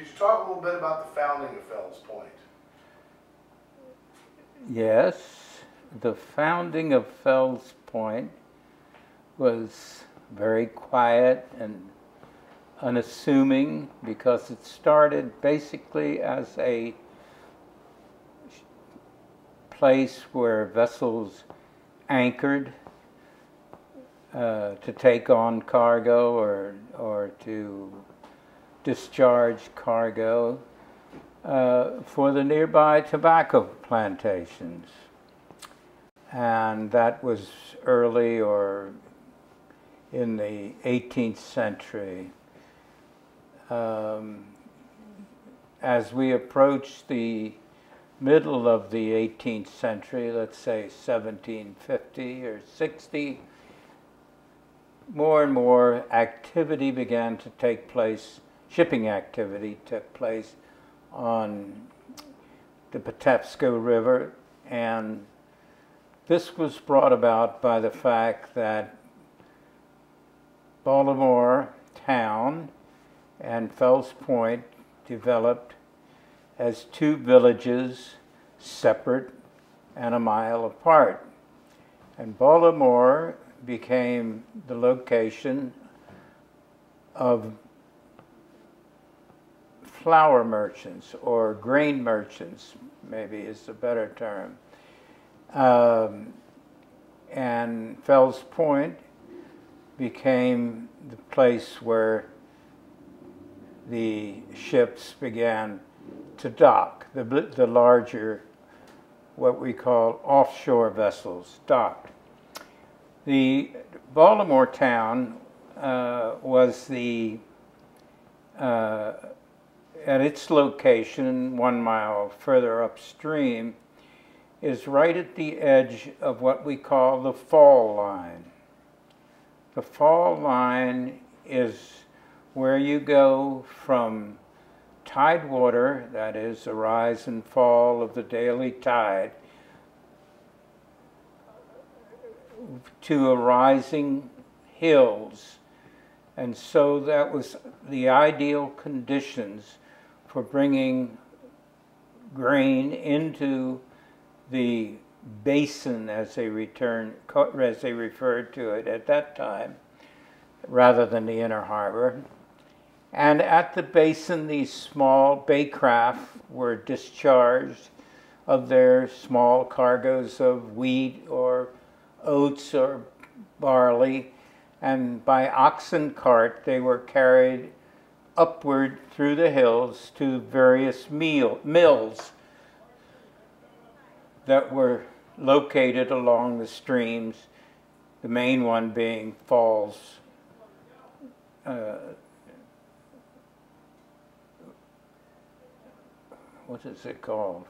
Could you talk a little bit about the founding of Fells Point? Yes, the founding of Fells Point was very quiet and unassuming because it started basically as a place where vessels anchored to take on cargo or to discharge cargo for the nearby tobacco plantations. And that was early or in the 18th century. As we approach the middle of the 18th century, let's say 1750 or 60, more and more activity began to take place, shipping activity took place on the Patapsco River, and this was brought about by the fact that Baltimore town and Fells Point developed as two villages, separate and a mile apart. And Baltimore became the location of flour merchants, or grain merchants, maybe is a better term. And Fells Point became the place where the ships began to dock. The larger, what we call offshore vessels, docked. The Baltimore town was the, at its location 1 mile further upstream, is right at the edge of what we call the fall line. The fall line is where you go from tidewater, that is the rise and fall of the daily tide, to a rising hills. And so that was the ideal conditions for bringing grain into the basin, as they referred to it at that time, rather than the inner harbor. And at the basin, these small bay craft were discharged of their small cargoes of wheat or oats or barley, and by oxen cart they were carried upward through the hills to various mills that were located along the streams, the main one being Falls. What is it called?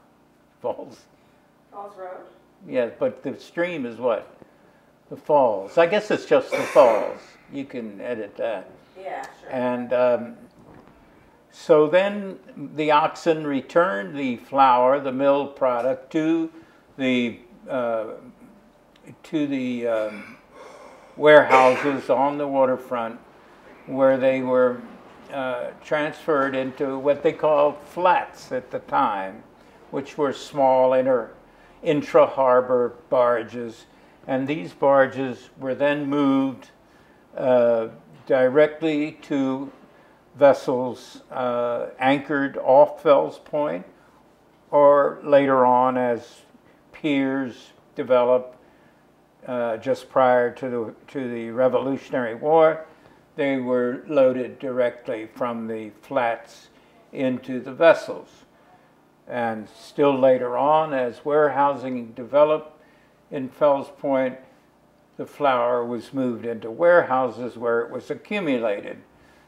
Falls? Falls Road? Yeah, but the stream is what? The Falls. I guess it's just the Falls. You can edit that. Yeah, sure. And so then the oxen returned the flour, the mill product, to the warehouses on the waterfront, where they were transferred into what they called flats at the time, which were small intra-harbor barges. And these barges were then moved directly to vessels anchored off Fells Point, or later on as piers developed just prior to the Revolutionary War, they were loaded directly from the flats into the vessels. And still later on, as warehousing developed in Fells Point, the flour was moved into warehouses where it was accumulated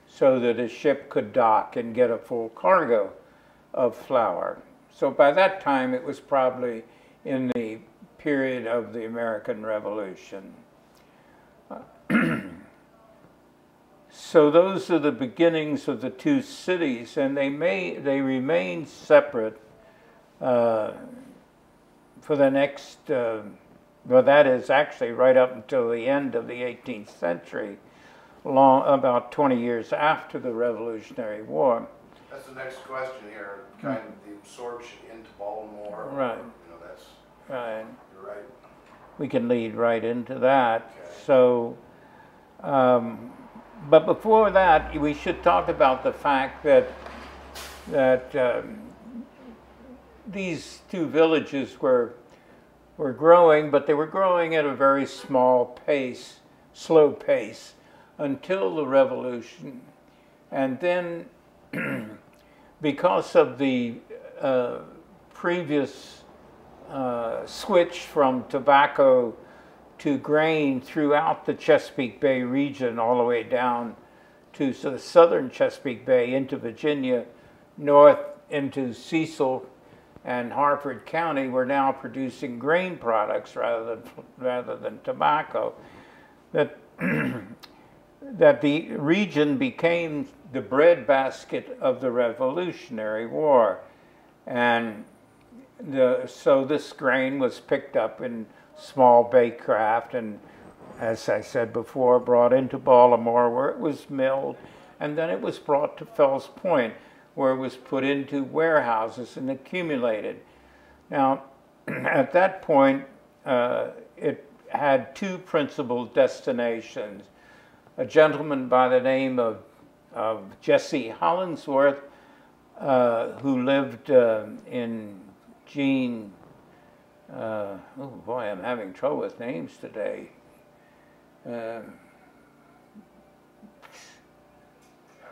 so that a ship could dock and get a full cargo of flour. So by that time, it was probably in the period of the American Revolution. So those are the beginnings of the two cities, and they remained separate for the next, well, that is actually right up until the end of the 18th century, about 20 years after the Revolutionary War. That's the next question here, kind of the absorption into Baltimore. Right. You know, that's, Right. you're right. We can lead right into that. Okay. So, but before that, we should talk about the fact that these two villages were growing, but they were growing at a very small pace, slow pace, until the Revolution. And then, because of the previous switch from tobacco to grain throughout the Chesapeake Bay region, all the way down to the southern Chesapeake Bay into Virginia, north into Cecil and Harford County, were now producing grain products rather than tobacco. That that the region became the breadbasket of the Revolutionary War, and so this grain was picked up in small bay craft and, as I said before, brought into Baltimore, where it was milled, and then it was brought to Fells Point, where it was put into warehouses and accumulated. Now, at that point, it had two principal destinations. A gentleman by the name of Jesse Hollingsworth, who lived in oh boy, I'm having trouble with names today. I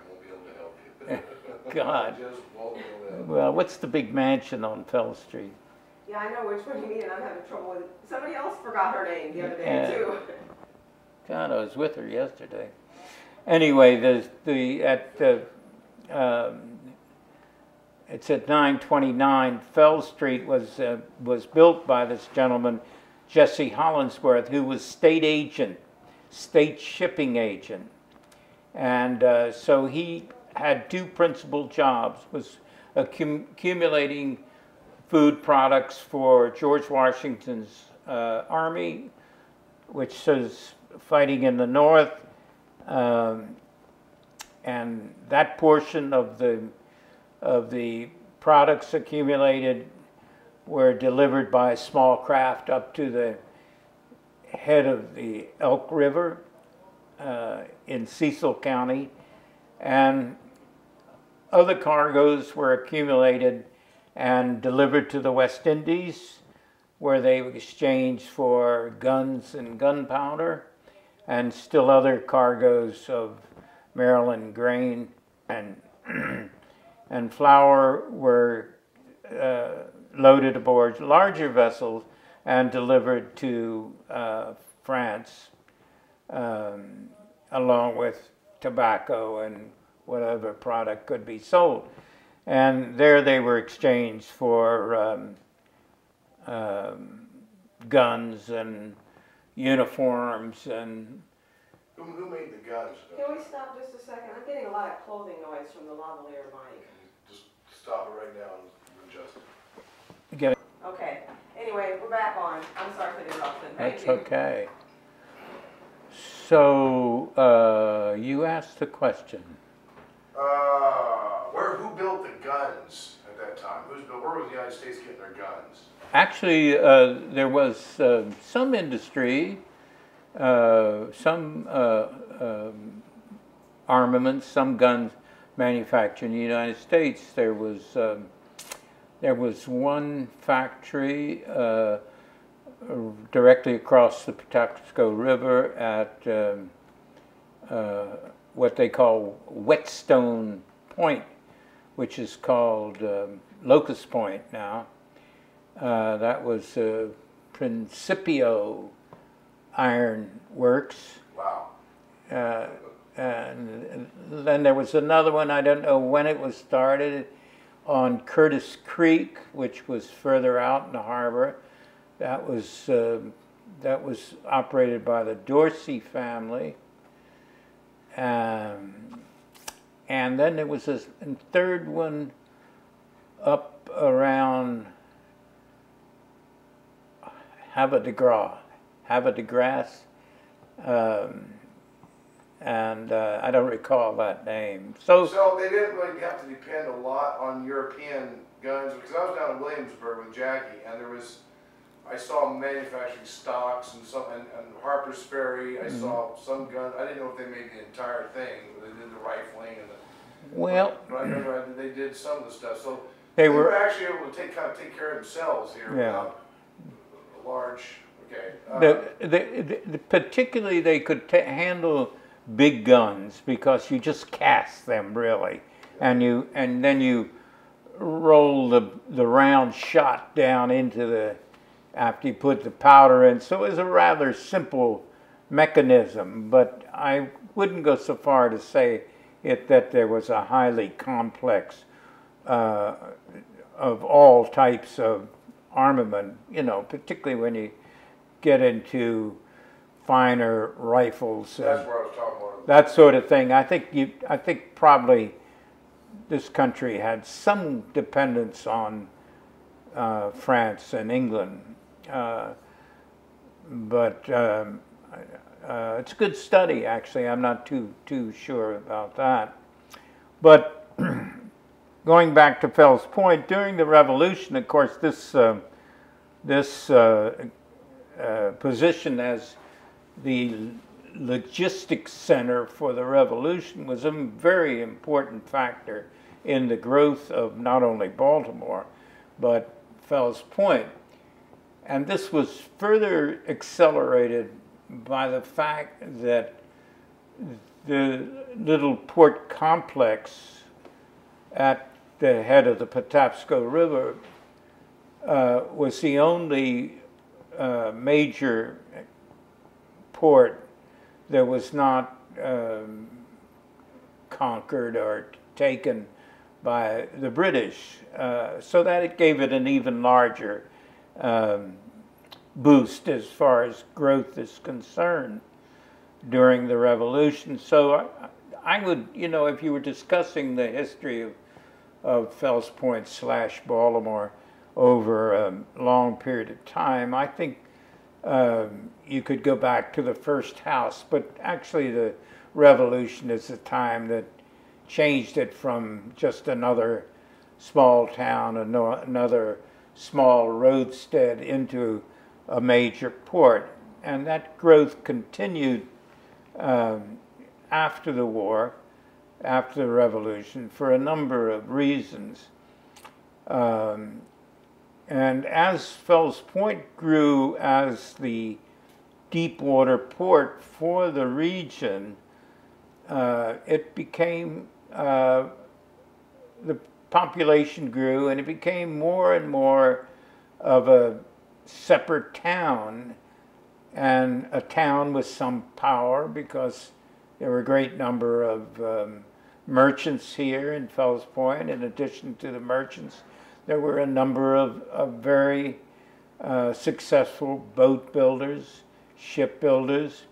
won't be able to help you. God. Just won't be able to help you. Well, what's the big mansion on Fell Street? Yeah, I know which one you mean, and I'm having trouble with it. Somebody else forgot her name the other day, Yeah. too. God, I was with her yesterday. Anyway, it's at 929. Fell Street was built by this gentleman, Jesse Hollingsworth, who was state shipping agent, and so he had two principal jobs: was accumulating food products for George Washington's army, which was fighting in the north, and that portion of the products accumulated were delivered by small craft up to the head of the Elk River in Cecil County, and other cargoes were accumulated and delivered to the West Indies, where they were exchanged for guns and gunpowder, and still other cargoes of Maryland grain and and flour were loaded aboard larger vessels and delivered to France, along with tobacco and whatever product could be sold. And there they were exchanged for guns and uniforms and... Who made the guns? Can we stop just a second? I'm getting a lot of clothing noise from the lavalier mic. Just stop it right now and adjust it. Get it? Okay. Anyway, we're back on. I'm sorry for the interruption. Thank That's you. okay. So, you asked the question. Who built the guns at that time? Where was the United States getting their guns? Actually, there was some industry, some armaments, some guns manufactured in the United States. There was one factory directly across the Patapsco River at what they call Whetstone Point, which is called Locust Point now. That was Principio Iron Works. Wow. And then there was another one, I don't know when it was started, on Curtis Creek, which was further out in the harbor. That was operated by the Dorsey family. And then there was a third one up around Havre de Grace, and I don't recall that name. So they didn't really have to depend a lot on European guns, because I was down in Williamsburg with Jacquie, and I saw manufacturing stocks and Harper's Ferry. I saw some guns. I didn't know if they made the entire thing, but they did the rifling and but I remember they did some of the stuff. So they were actually able to take care of themselves here without a large. Okay. Particularly, they could handle big guns because you just cast them really, and then you roll the round shot down into the after you put the powder in. So it was a rather simple mechanism, but I wouldn't go so far to say that there was a highly complex of all types of armament, you know, particularly when you get into finer rifles. That's where I was talking about. That sort of thing. I think probably this country had some dependence on France and England, but it's a good study. Actually, I'm not too sure about that. But going back to Fells Point, during the Revolution, of course, this position as the logistics center for the Revolution was a very important factor in the growth of not only Baltimore, but Fells Point. And this was further accelerated by the fact that the little port complex at the head of the Patapsco River was the only major port that was not conquered or taken by the British, so that it gave it an even larger boost as far as growth is concerned during the Revolution. So I would, you know, if you were discussing the history of Fells Point / Baltimore over a long period of time, I think you could go back to the first house, but actually the Revolution is the time that changed it from just another small town, another small roadstead, into a major port. And that growth continued after the war, after the Revolution, for a number of reasons. And as Fells Point grew as the deep water port for the region, it became, the population grew, and it became more and more of a separate town, and a town with some power, because there were a great number of merchants here in Fells Point. In addition to the merchants, there were a number of very successful boat builders, shipbuilders,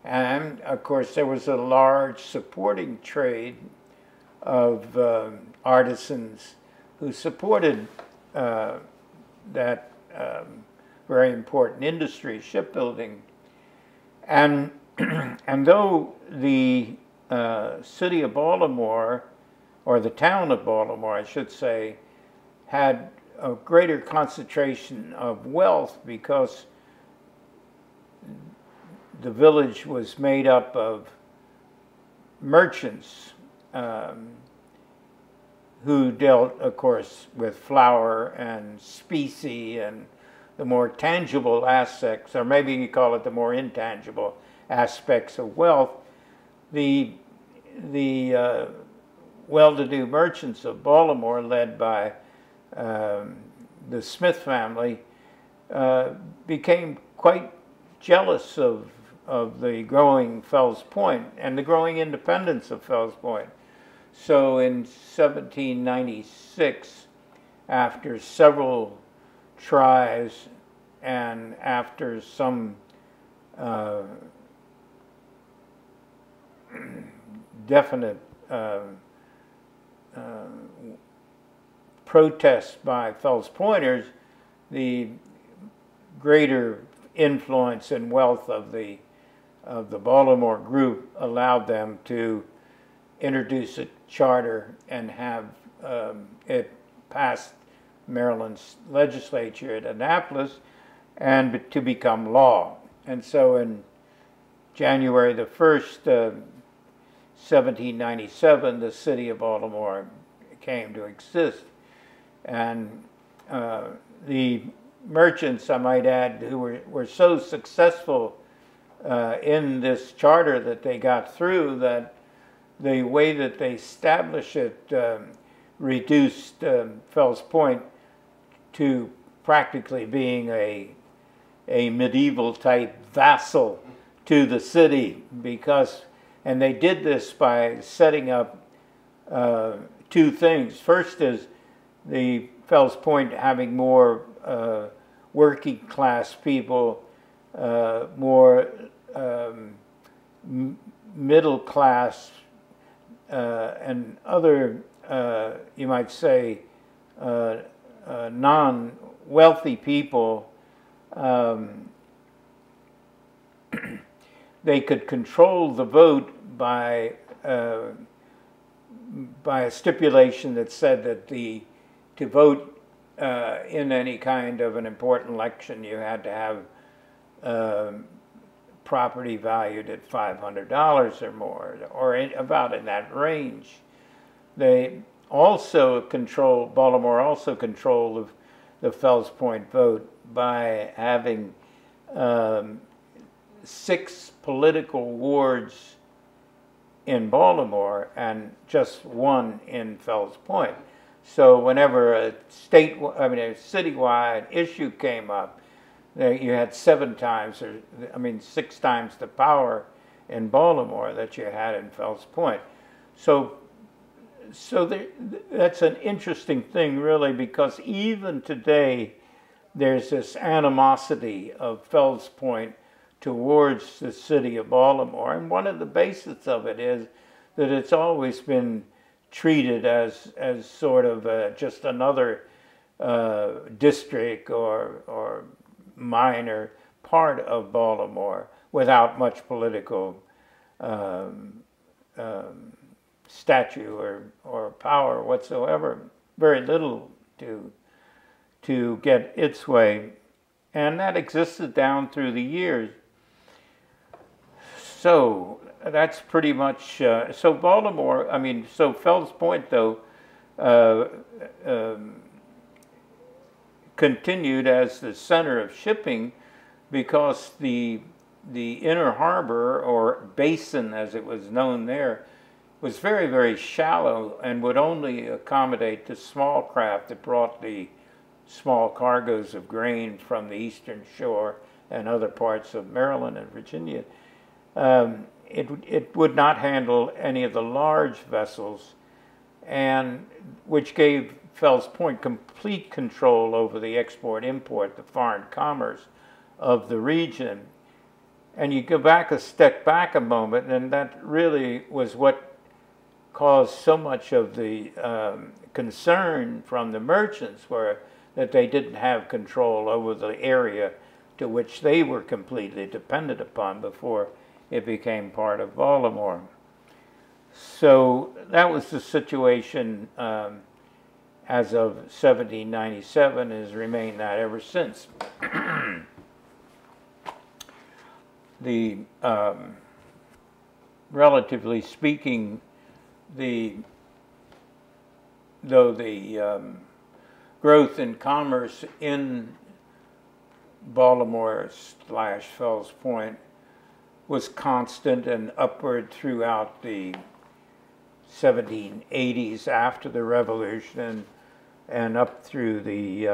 and of course there was a large supporting trade of artisans who supported that very important industry, shipbuilding. And and though the city of Baltimore, or the town of Baltimore, I should say, had a greater concentration of wealth because the village was made up of merchants who dealt, of course, with flour and specie and the more tangible aspects, or maybe you call it the more intangible aspects of wealth. The well-to-do merchants of Baltimore, led by the Smith family, became quite jealous of the growing Fells Point and the growing independence of Fells Point. So in 1796, after several tries and after some definite protests by Fells Pointers, the greater influence and wealth of the of the Baltimore group allowed them to introduce a charter and have it passed Maryland's legislature at Annapolis and to become law. And so in January the 1st, 1797, the city of Baltimore came to exist. And the merchants, I might add, who were so successful in this charter that they got through, that the way that they established it reduced Fells Point to practically being a medieval type vassal to the city, and they did this by setting up two things. First is the Fells Point having more working class people, more middle class, and other, you might say, non-wealthy people. They could control the vote by a stipulation that said that to vote in any kind of an important election, you had to have property valued at $500 or more, or about in that range. They also Baltimore also controlled the Fells Point vote by having 6 political wards in Baltimore and just 1 in Fells Point. So whenever a citywide issue came up, you had 6 times the power in Baltimore that you had in Fells Point. So that's an interesting thing, really, because even today there's this animosity of Fells Point towards the city of Baltimore, and one of the bases of it is that it's always been treated as sort of just another district or minor part of Baltimore without much political stature or power whatsoever. Very little to get its way, and that existed down through the years. So that's pretty much, so Baltimore, so Fells Point, though, continued as the center of shipping because the inner harbor, or basin as it was known there, was very, very shallow and would only accommodate the small craft that brought the small cargoes of grain from the eastern shore and other parts of Maryland and Virginia. It would not handle any of the large vessels, and which gave Fells Point complete control over the export-import, the foreign commerce of the region. And you go back a step back a moment, and that really was what caused so much of the concern from the merchants, were that they didn't have control over the area to which they were completely dependent upon before it became part of Baltimore. So that was the situation as of 1797, has remained that ever since. The relatively speaking, though the growth in commerce in Baltimore/Fells Point was constant and upward throughout the 1780s after the Revolution and up through the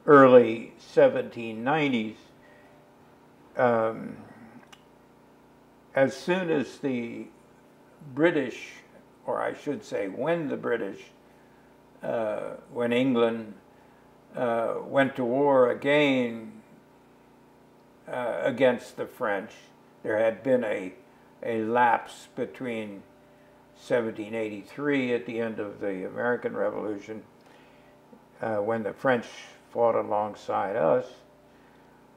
early 1790s. As soon as the British, or I should say when the British, when England went to war again against the French, there had been a lapse between 1783 at the end of the American Revolution, when the French fought alongside us.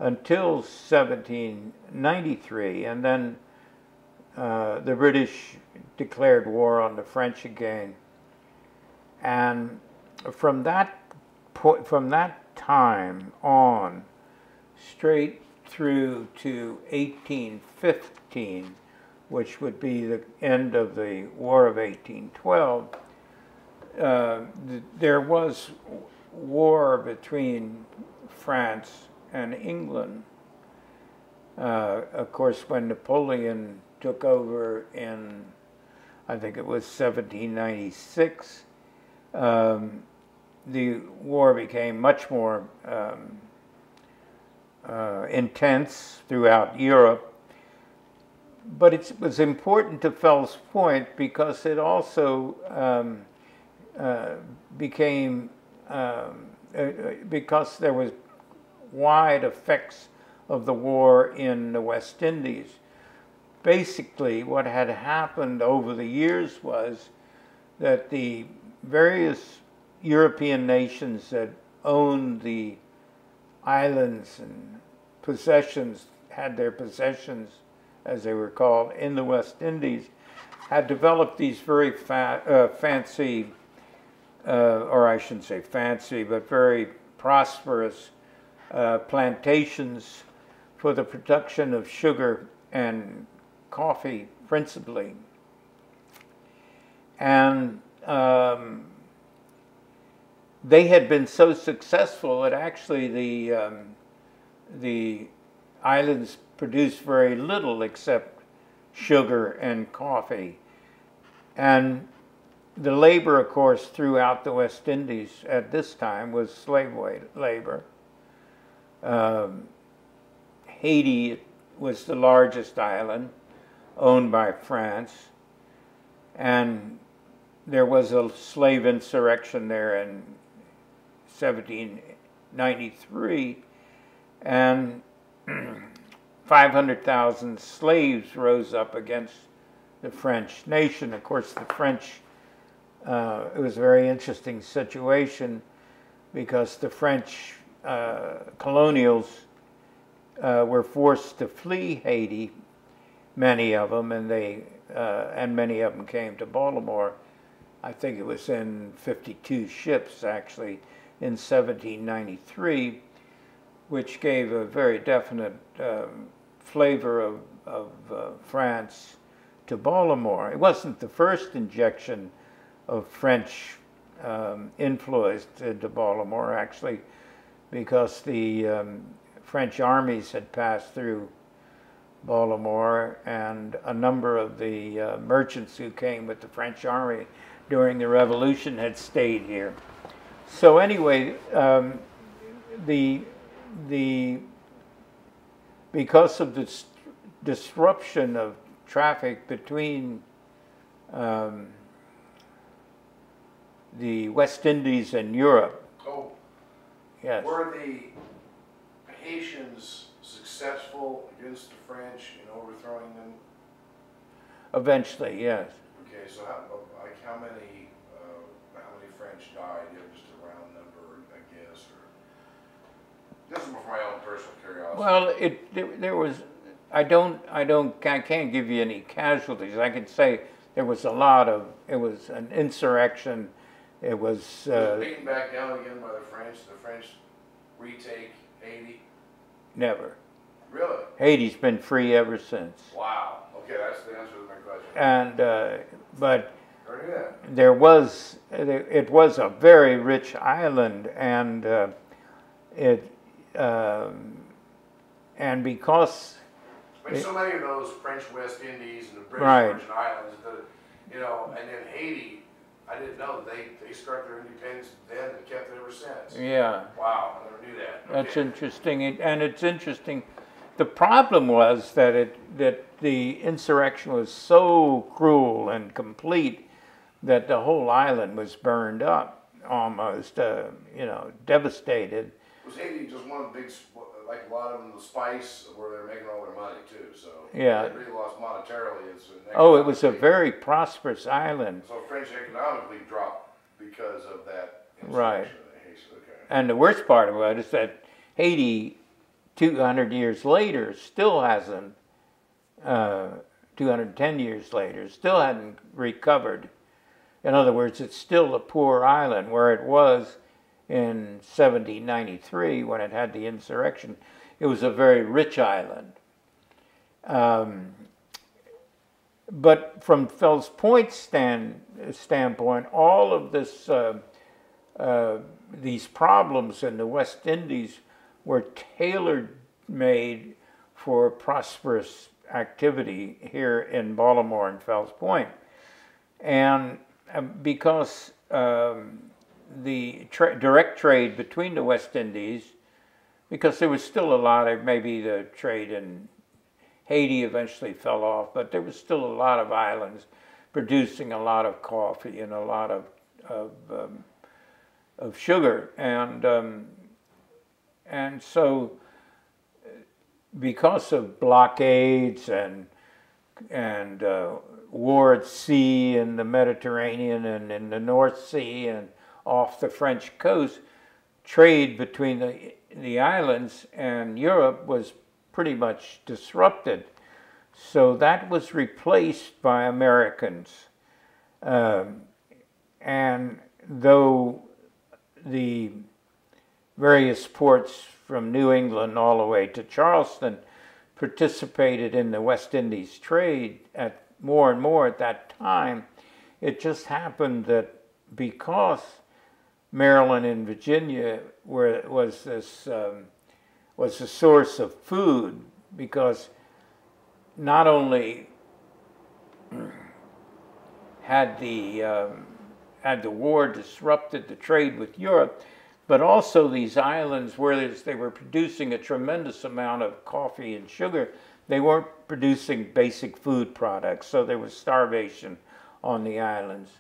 until 1793, and then the British declared war on the French again. And from that time on, straight through to 1815, which would be the end of the War of 1812, there was war between France and England. Of course, when Napoleon took over in, I think it was 1796, the war became much more intense throughout Europe. But it was important to Fells Point because it also became, because there was wide effects of the war in the West Indies. Basically, what had happened over the years was that the various European nations that owned the islands and possessions, had their possessions, as they were called, in the West Indies, had developed these very fancy, or I shouldn't say fancy, but very prosperous plantations for the production of sugar and coffee, principally. And they had been so successful that actually the islands produced very little except sugar and coffee. And the labor, of course, throughout the West Indies at this time was slave labor. Haiti was the largest island, owned by France, and there was a slave insurrection there in 1793, and 500,000 slaves rose up against the French nation. Of course, the French, it was a very interesting situation because the French colonials were forced to flee Haiti, many of them, and many of them came to Baltimore. I think it was in 52 ships, actually, in 1793, which gave a very definite flavor of France to Baltimore. It wasn't the first injection of French influence into Baltimore, actually, because the French armies had passed through Baltimore, and a number of the merchants who came with the French army during the Revolution had stayed here. So anyway, because of this disruption of traffic between the West Indies and Europe. Oh, yes. Were the Haitians successful against the French in overthrowing them? Eventually, yes. Okay, so how many French died? You have just a round number, I guess, or this is for my own personal curiosity. Well, there was. I can't give you any casualties. I can say there was a lot of. It was an insurrection. It was. Beaten back down again by the French. The French retake Haiti. Never. Really? Haiti's been free ever since. Wow. Okay, that's the answer to my question. And but there was. It was a very rich island, and and because. So many of those French West Indies and the British right. Virgin Islands, and then Haiti, I didn't know that they struck their independence then and kept it ever since. Yeah. Wow, I never knew that. That's interesting, and it's interesting. The problem was that the insurrection was so cruel and complete that the whole island was burned up, almost, devastated. Was Haiti just one of the big, like a lot of them, the spice, where they're making all their money too? So yeah, they really lost monetarily. It was a very prosperous island. So French economically dropped because of that insurrection. Right. Okay. And the worst part of it is that Haiti, 200 years later still hasn't, 210 years later, still hadn't recovered. In other words, it's still a poor island where it was in 1793 when it had the insurrection. It was a very rich island. But from Fells Point's standpoint, all of this, these problems in the West Indies were tailor-made for prosperous activity here in Baltimore and Fells Point. And because the direct trade between the West Indies, because there was still a lot of, maybe the trade in Haiti eventually fell off, but there was still a lot of islands producing a lot of coffee and a lot of sugar, and so because of blockades and war at sea in the Mediterranean and in the North Sea and off the French coast, trade between the islands and Europe was pretty much disrupted. So that was replaced by Americans. And though the various ports from New England all the way to Charleston participated in the West Indies trade at more and more at that time, it just happened that because Maryland and Virginia was a source of food, because not only had the war disrupted the trade with Europe, but also these islands, where they were producing a tremendous amount of coffee and sugar, they weren't producing basic food products, so there was starvation on the islands.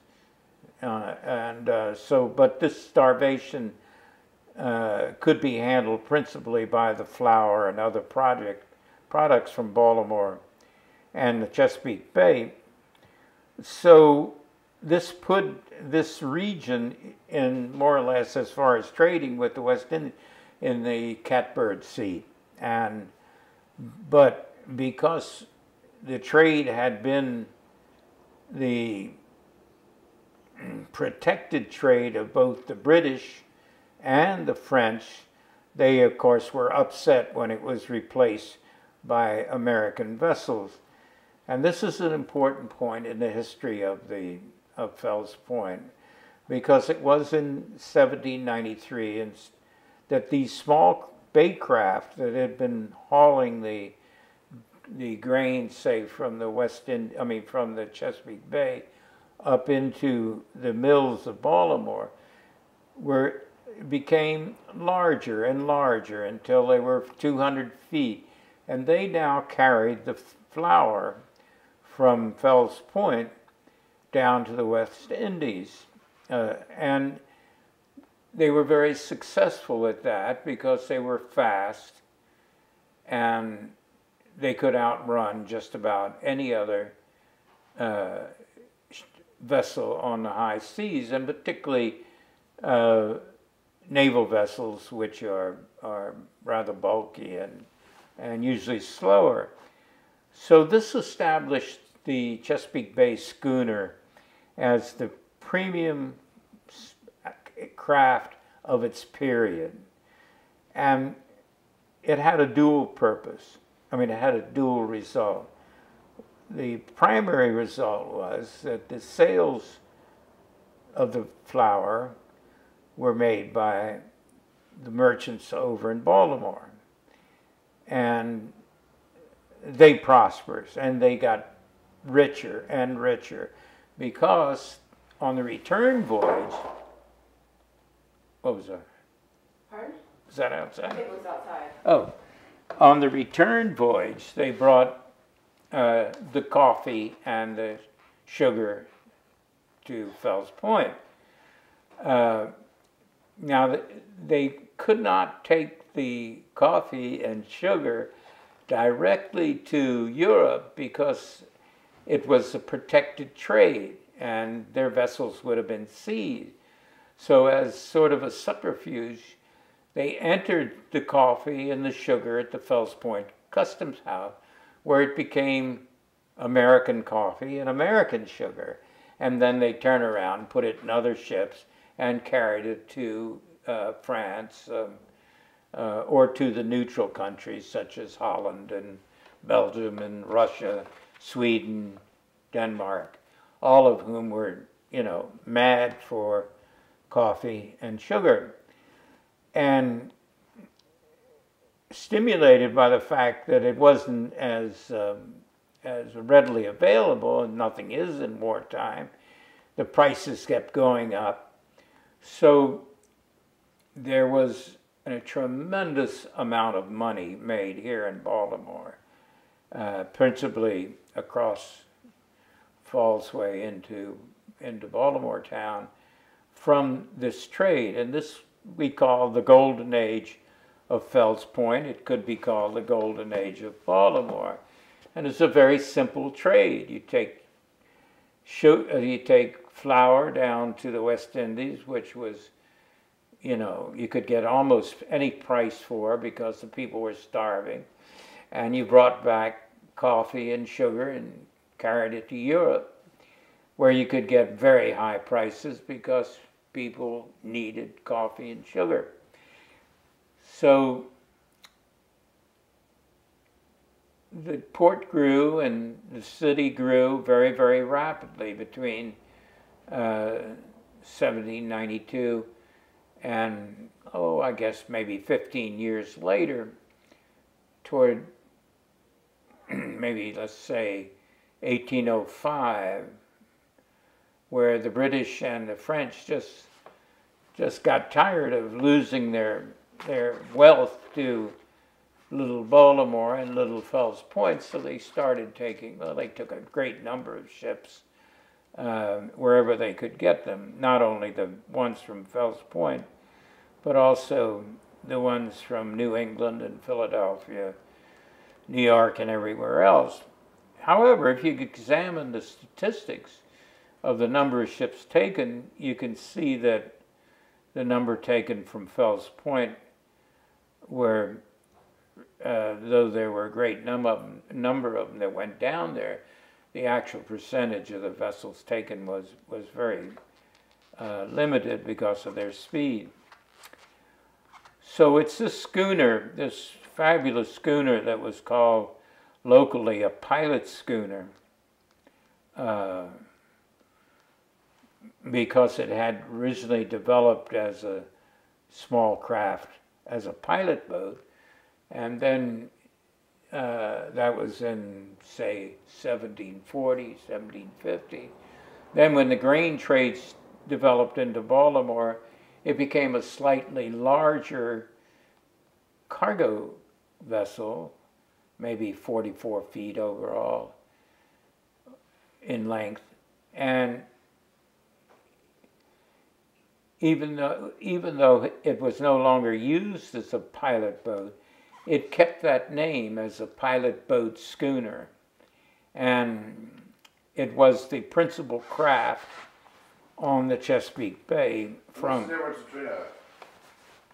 But this starvation could be handled principally by the flour and other products from Baltimore and the Chesapeake Bay. So this put this region in more or less, as far as trading with the West Indies, in the catbird seat. But because the trade had been the protected trade of both the British and the French, they of course were upset when it was replaced by American vessels. And this is an important point in the history of Fells Point, because it was in 1793 that these small bay craft that had been hauling the grain, say from the from the Chesapeake Bay up into the mills of Baltimore, became larger and larger until they were 200 feet, and they now carried the flour from Fells Point down to the West Indies. And they were very successful at that because they were fast and they could outrun just about any other vessel on the high seas, and particularly naval vessels, which are rather bulky and usually slower. So this established the Chesapeake Bay Schooner as the premium craft of its period. And it had a dual purpose. It had a dual result. The primary result was that the sales of the flour were made by the merchants over in Baltimore. And they prospered, and they got richer and richer, because on the return voyage, what was that? Pardon? Was that outside? It was outside. Oh, on the return voyage, they brought the coffee and the sugar to Fells Point. Now, they could not take the coffee and sugar directly to Europe because it was a protected trade and their vessels would have been seized. So as sort of a subterfuge, they entered the coffee and the sugar at the Fells Point Customs House, where it became American coffee and American sugar. And then they turn around and put it in other ships and carried it to France or to the neutral countries such as Holland and Belgium and Russia, Sweden, Denmark, all of whom were, you know, mad for coffee and sugar. And stimulated by the fact that it wasn't as readily available, and nothing is in wartime, the prices kept going up. So there was a tremendous amount of money made here in Baltimore, principally across Fallsway into Baltimore town, from this trade. And this we call the Golden Age of Fells Point. It could be called the Golden Age of Baltimore. And it's a very simple trade. You take flour down to the West Indies, which was, you know, you could get almost any price for because the people were starving. And you brought back coffee and sugar and carried it to Europe, where you could get very high prices because people needed coffee and sugar. So the port grew and the city grew very, very rapidly between 1792 and, I guess maybe 15 years later, toward maybe, let's say, 1805, where the British and the French just got tired of losing their wealth to Little Baltimore and Little Fells Point, so they started taking, they took a great number of ships wherever they could get them, not only the ones from Fells Point, but also the ones from New England and Philadelphia, New York, and everywhere else. However, if you examine the statistics of the number of ships taken, you can see that the number taken from Fells Point were, though there were a great number of them that went down there, the actual percentage of the vessels taken was very limited because of their speed. So it's this schooner, this fabulous schooner that was called locally a pilot schooner, because it had originally developed as a small craft, as a pilot boat, and then that was in, say, 1740, 1750. Then when the grain trades developed into Baltimore, it became a slightly larger cargo vessel, maybe 44 feet overall in length. And even though it was no longer used as a pilot boat, it kept that name as a pilot boat schooner. And it was the principal craft on the Chesapeake Bay from... What's the difference between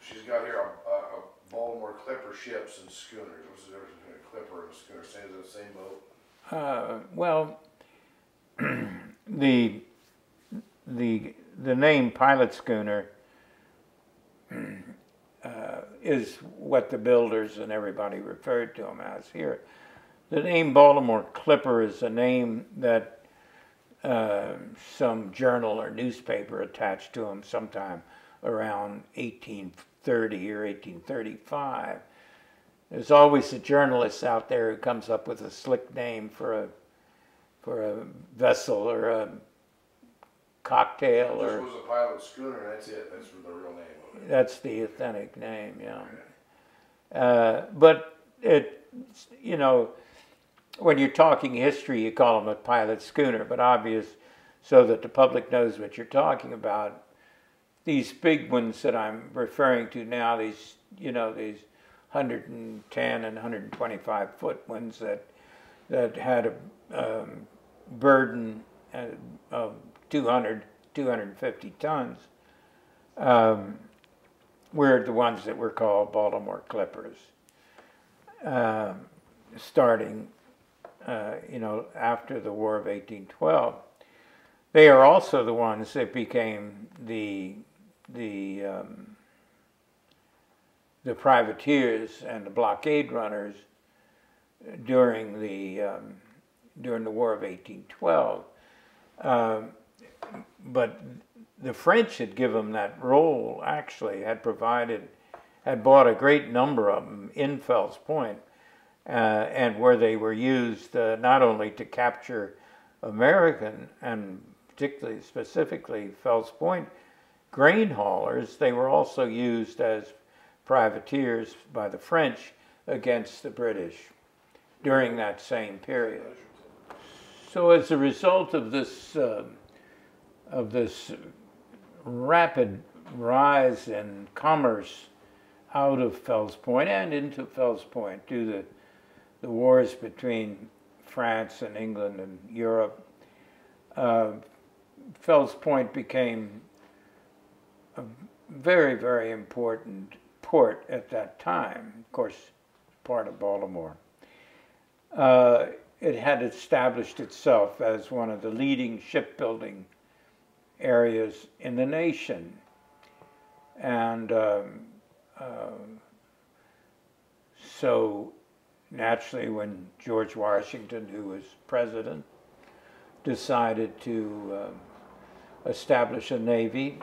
she's got here a Baltimore clipper ships and schooners? What's the difference between a clipper and a schooner? Is it the same boat? Well, the name pilot schooner is what the builders and everybody referred to them as here. The name Baltimore Clipper is a name that some journal or newspaper attached to them sometime around 1830 or 1835. There's always a journalist out there who comes up with a slick name for a vessel or a cocktail. This was a pilot schooner, and that's it. That's the real name of it. That's the authentic name, yeah. Okay. But it, you know, when you're talking history, you call them a pilot schooner, but obvious, so that the public knows what you're talking about. These big ones that I'm referring to now, these 110 and 125 foot ones that had a burden of 200, 250 tons. were the ones that were called Baltimore Clippers, starting, after the War of 1812. They are also the ones that became the privateers and the blockade runners during the War of 1812. But the French had given them that role, actually, had bought a great number of them in Fells Point, and where they were used not only to capture American, and particularly specifically Fells Point, grain haulers, they were also used as privateers by the French against the British during that same period. So as a result of this rapid rise in commerce out of Fells Point and into Fells Point due to the wars between France and England and Europe, Fells Point became a very, very important port at that time, of course, part of Baltimore. It had established itself as one of the leading shipbuilding areas in the nation. And so naturally, when George Washington, who was president, decided to establish a navy,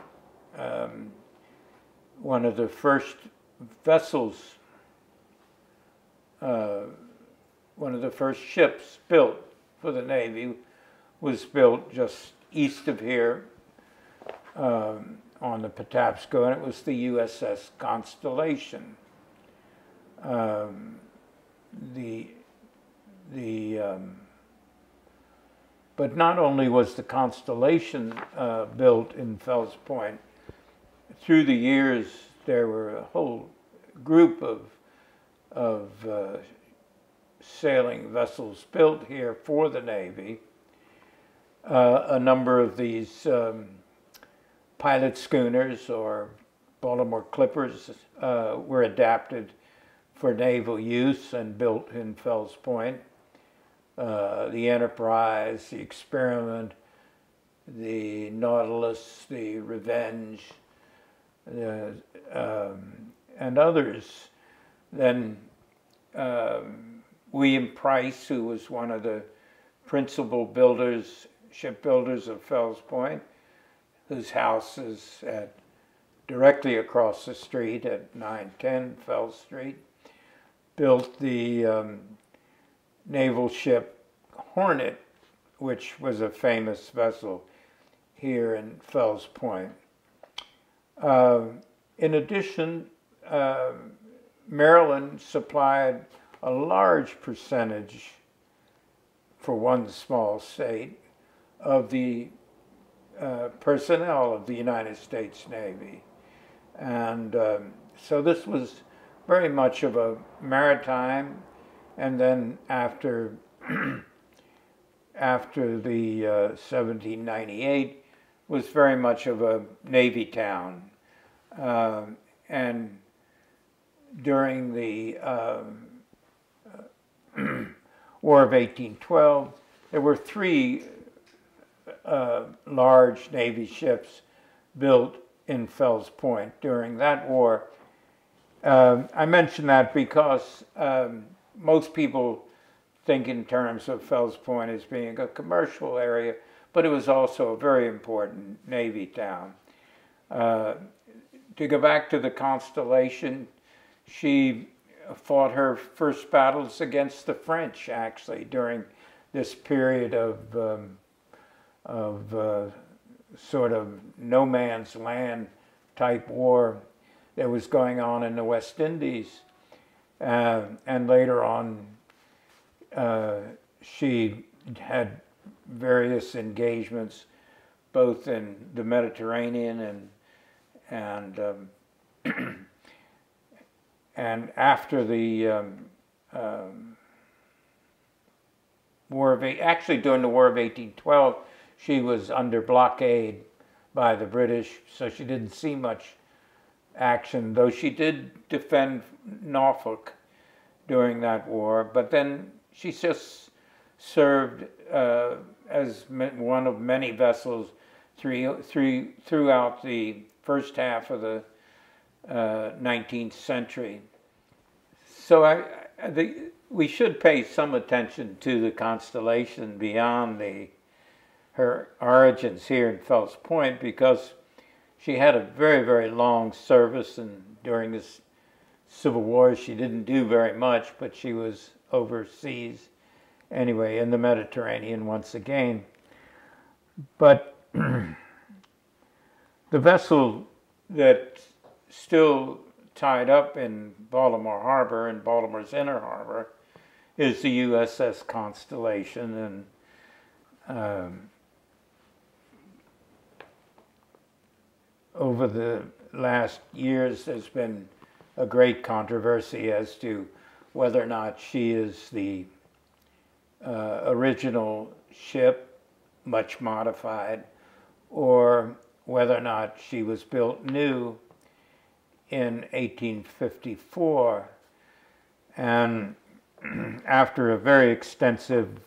one of the first vessels, one of the first ships built for the Navy was built just east of here on the Patapsco, and it was the USS Constellation. But not only was the Constellation built in Fells Point, through the years there were a whole group of sailing vessels built here for the Navy. A number of these pilot schooners or Baltimore Clippers were adapted for naval use and built in Fells Point. The Enterprise, the Experiment, the Nautilus, the Revenge, and others. Then William Price, who was one of the principal shipbuilders of Fells Point, whose house is directly across the street at 910 Fells Street, built the naval ship Hornet, which was a famous vessel here in Fells Point. In addition, Maryland supplied a large percentage, for one small state, of the personnel of the United States Navy. And so this was very much of a maritime, and then after the 1798 was very much of a Navy town. And during the War of 1812, there were 3 large Navy ships built in Fells Point during that war. I mention that because most people think in terms of Fells Point as being a commercial area, but it was also a very important Navy town. To go back to the Constellation, she fought her first battles against the French, actually, during this period of sort of no man's land type war that was going on in the West Indies. And later on, she had various engagements both in the Mediterranean and after the during the War of 1812, she was under blockade by the British, so she didn't see much action, though she did defend Norfolk during that war, but then she just served as one of many vessels throughout the first half of the 19th century. So we should pay some attention to the Constellation beyond her origins here in Fells Point, because she had a very, very long service, and during this Civil War she didn't do very much, but she was overseas anyway in the Mediterranean once again. But the vessel that still tied up in Baltimore Harbor, in Baltimore's inner harbor, is the USS Constellation. And over the last years, there's been a great controversy as to whether or not she is the original ship, much modified, or whether or not she was built new in 1854. And after a very extensive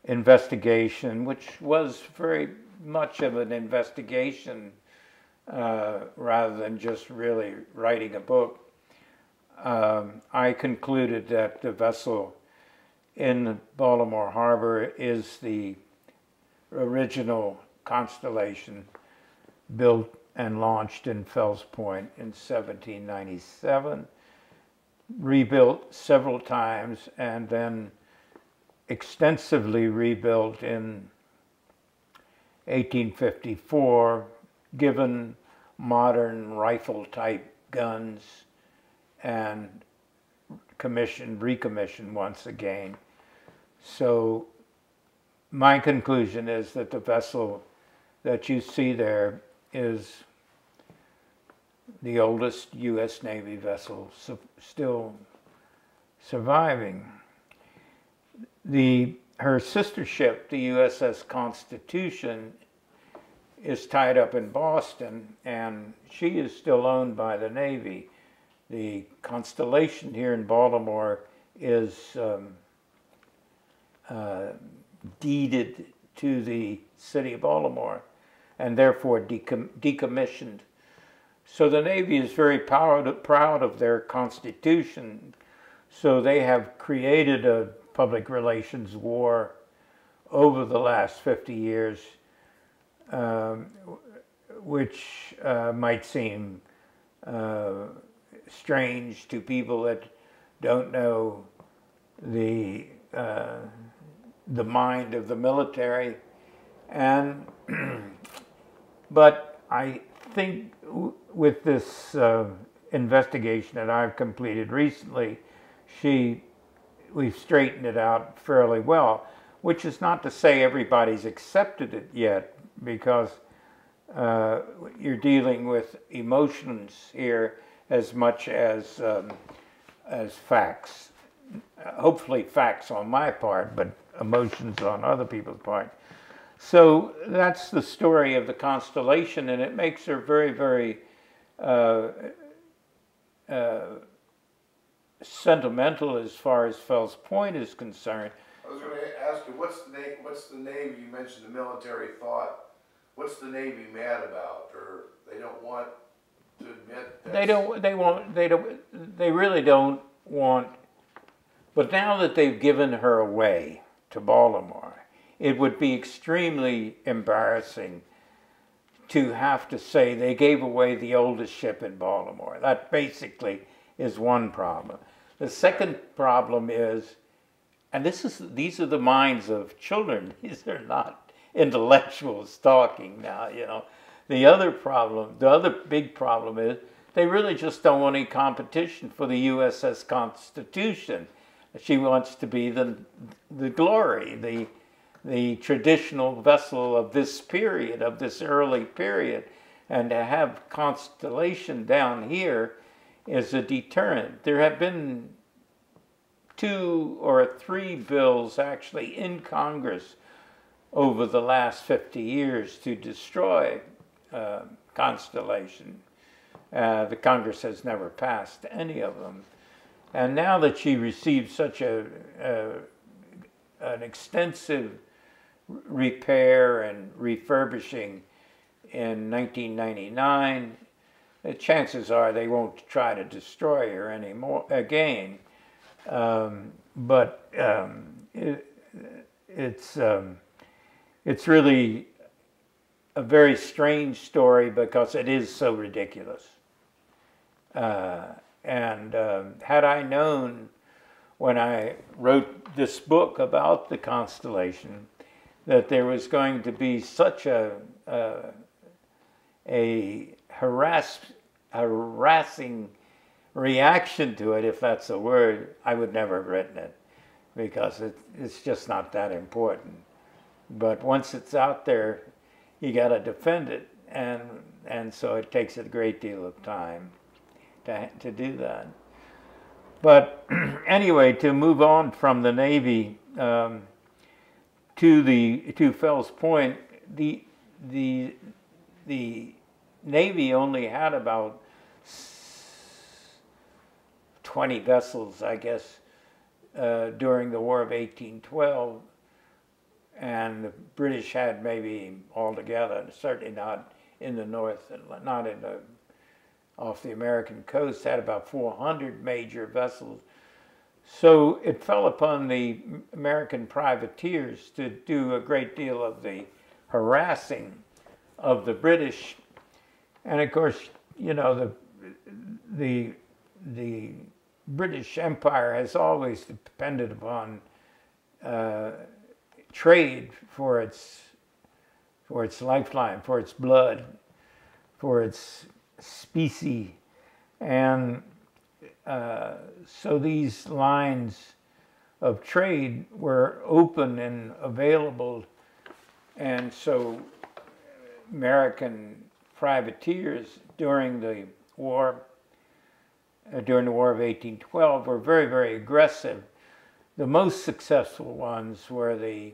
investigation, which was very much of an investigation rather than just really writing a book, I concluded that the vessel in Baltimore Harbor is the original Constellation, built and launched in Fells Point in 1797, rebuilt several times, and then extensively rebuilt in 1854, given modern rifle-type guns, and recommissioned once again. So my conclusion is that the vessel that you see there is the oldest U.S. Navy vessel still surviving. Her sister ship, the USS Constitution, is tied up in Boston, and she is still owned by the Navy. The Constellation here in Baltimore is deeded to the city of Baltimore, and therefore decommissioned. So the Navy is very proud of their Constitution. So they have created a public relations war over the last 50 years, which might seem strange to people that don't know the mind of the military, and but I think with this investigation that I've completed recently, we've straightened it out fairly well, which is not to say everybody's accepted it yet, because you're dealing with emotions here as much as facts. Hopefully facts on my part, but emotions on other people's part. So that's the story of the Constellation, and it makes her very, very sentimental as far as Fells Point is concerned. I was going to ask you, what's the Navy? You mentioned the military thought. What's the Navy mad about, or they don't want to admit that? They really don't want. But now that they've given her away to Baltimore, it would be extremely embarrassing to have to say they gave away the oldest ship in Baltimore. That basically is one problem. The second problem is, and these are the minds of children. These are not intellectuals talking now, you know. The other big problem is they really just don't want any competition for the USS Constitution. She wants to be the glory, the traditional vessel of this period, of this early period. And to have Constellation down here is a deterrent. There have been 2 or 3 bills actually in Congress over the last 50 years to destroy Constellation. The Congress has never passed any of them. And now that she received such an extensive repair and refurbishing in 1999, the chances are they won't try to destroy her anymore again. It's really a very strange story because it is so ridiculous. Had I known when I wrote this book about the Constellation that there was going to be such a harassing reaction to it, if that's a word, I would never have written it, because it's just not that important. But once it's out there, you got to defend it, and so it takes a great deal of time to do that. But anyway, to move on from the Navy to Fells Point, the Navy only had about 20 vessels, I guess, during the War of 1812, and the British had maybe altogether, certainly not in the north, not in the off the American coast, had about 400 major vessels. So it fell upon the American privateers to do a great deal of the harassing of the British. And of course, you know, the British Empire has always depended upon trade for its lifeline, for its blood, for its specie. And so these lines of trade were open and available, and so American privateers during the war of 1812 were very, very aggressive. The most successful ones were the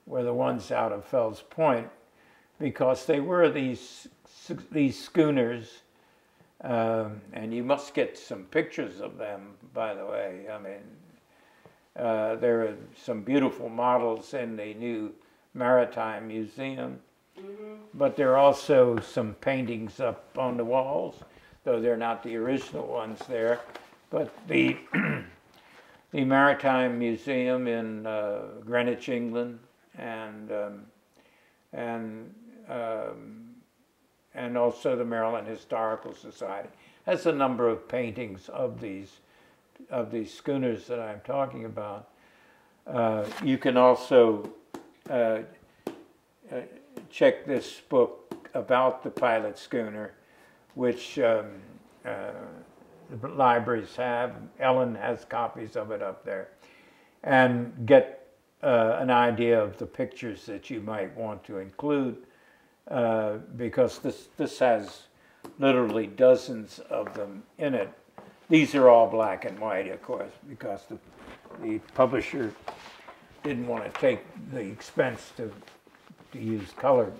ones out of Fells Point, because they were these schooners, and you must get some pictures of them, by the way. I mean, there are some beautiful models in the new Maritime Museum, but there are also some paintings up on the walls, though they're not the original ones there. But the the Maritime Museum in Greenwich, England, and also the Maryland Historical Society has a number of paintings of these schooners that I'm talking about. You can also check this book about the pilot schooner, which the libraries have. Ellen has copies of it up there, and get an idea of the pictures that you might want to include, because this has literally dozens of them in it. These are all black and white, of course, because the publisher didn't want to take the expense to use color.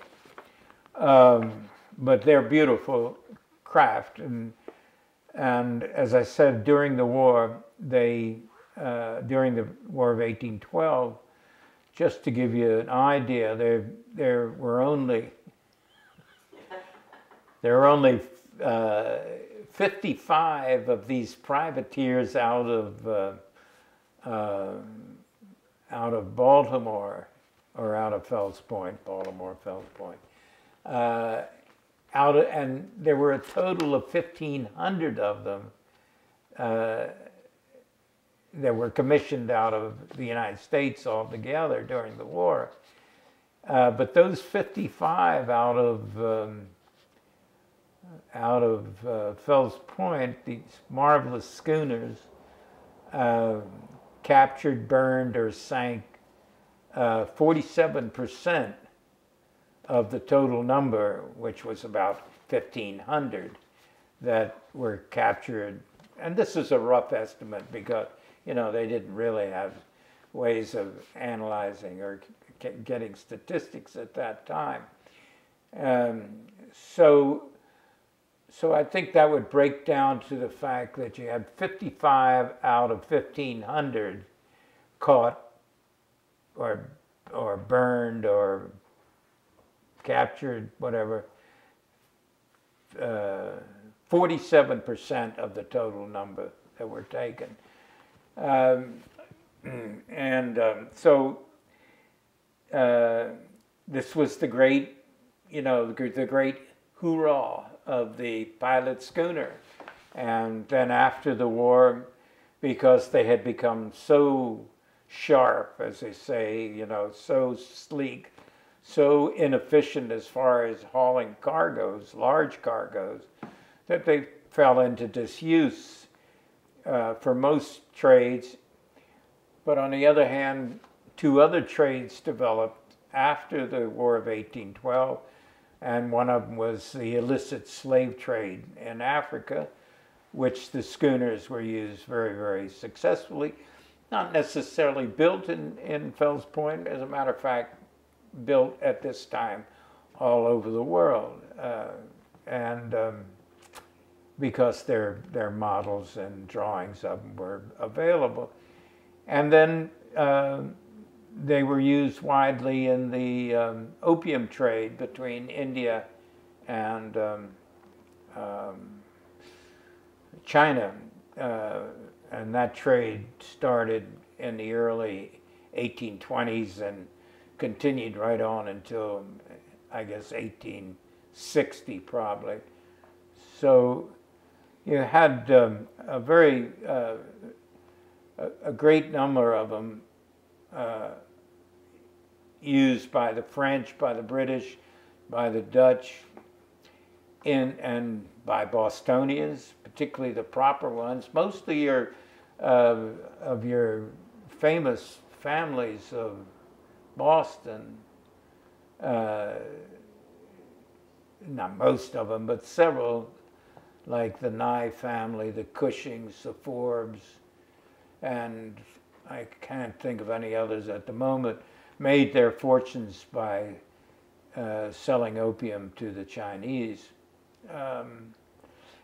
But they're beautiful craft, and as I said, during the war, during the War of 1812, just to give you an idea, there were only 55 of these privateers out of Baltimore, or out of Fells Point, Baltimore, Fells Point. And there were a total of 1,500 of them that were commissioned out of the United States altogether during the war. But those 55 out of Fells Point, these marvelous schooners, captured, burned, or sank 47% of the total number, which was about 1,500 that were captured. And this is a rough estimate because, you know, they didn't really have ways of analyzing or getting statistics at that time. So So I think that would break down to the fact that you had 55 out of 1,500 caught or burned or captured, whatever. 47% of the total number that were taken. This was the great, the great hoorah of the pilot schooner. And then after the war, because they had become so sharp, as they say, so sleek, so inefficient as far as hauling cargoes, large cargoes, that they fell into disuse for most trades. But on the other hand, two other trades developed after the War of 1812, and one of them was the illicit slave trade in Africa, which the schooners were used very, very successfully. Not necessarily built in Fells Point, as a matter of fact, built at this time all over the world, because their models and drawings of them were available. And then they were used widely in the opium trade between India and China, and that trade started in the early 1820s and continued right on until, I guess, 1860 probably. So you had a great number of them used by the French, by the British, by the Dutch, and by Bostonians, particularly the proper ones. Most of your famous families of Boston, not most of them, but several, like the Nye family, the Cushings, the Forbes, and I can't think of any others at the moment, made their fortunes by selling opium to the Chinese.